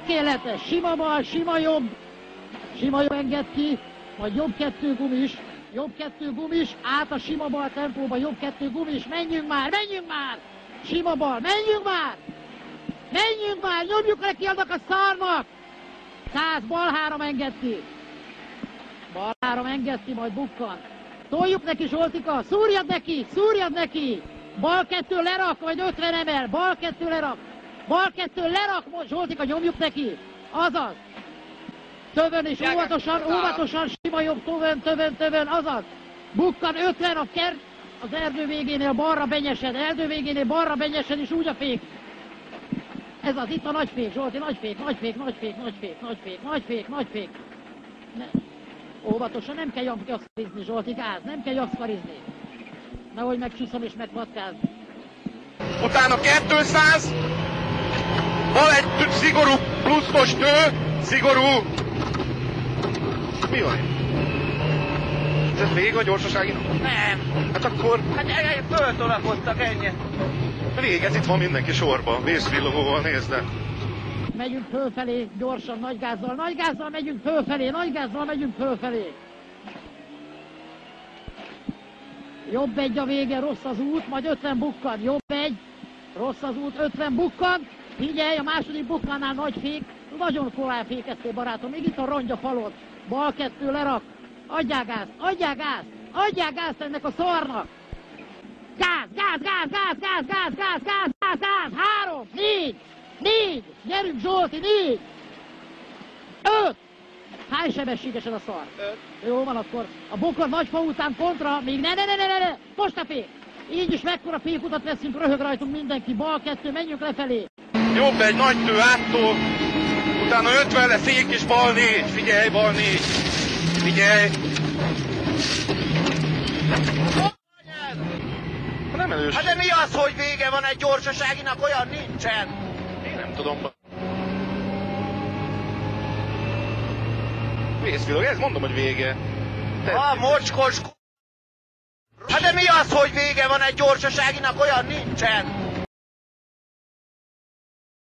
tökéletes, sima bal, sima jobb enged ki, majd jobb 2 gumis, át a sima bal tempóba, jobb 2 gumis, menjünk már, sima bal, menjünk már, nyomjuk neki annak a szarnak, 100, bal 3 enged ki, majd bukkan, toljuk neki Zsoltika, szúrjad neki, bal 2 lerak, majd 50 emel, bal 2 lerak, Zsoltika, nyomjuk neki, azaz, tövön és óvatosan, sima jobb, tövön, azaz, bukkan 50 az erdő végénél balra benyesed, és úgy a fék. Ez az, itt a nagy fék, Zsolti, nagy fék. Óvatosan, nem kell jakszkarizni, Zsolti, gáz, nem kell jakszkarizni. Nehogy megcsúszom és megpatkázni. Utána 200, van egy szigorú pluszos tő, szigorú. Mi van? Ez vége a gyorsaságinak? Nem. Hát akkor... Hát föltolakodtak, ennyi. Véget, itt van mindenki sorba, vészvillogóval, nézd el. Megyünk fölfelé, gyorsan, nagy gázzal megyünk fölfelé. Jobb egy a vége, rossz az út, majd 50 bukkan, jobb egy, rossz az út, 50 bukkan. Figyelj, a második bukkannál nagy fék, nagyon korán fékeztél, barátom, még itt a rongy bal 2 lerak, adjál gázt ennek a szarnak. Gáz, 3, 4, gyerünk Zsolti, 4, 5. Hány sebességesen a szar? 5. Jó van akkor. A bokor nagyfa után kontra, még ne, most a fék. Így is mekkora fékutat veszünk, röhög rajtunk mindenki, bal 2, menjünk lefelé. Jobb egy nagy tő áttól, utána 50 lesz szék és bal 4, figyelj, bal 4. Figyelj! Nem elős. Hát de mi az, hogy vége van egy gyorsaságinak, olyan nincsen? Én nem tudom. Vészvillog, ez mondom, hogy vége. Mocskos. Hát de mi az, hogy vége van egy gyorsaságinak, olyan nincsen?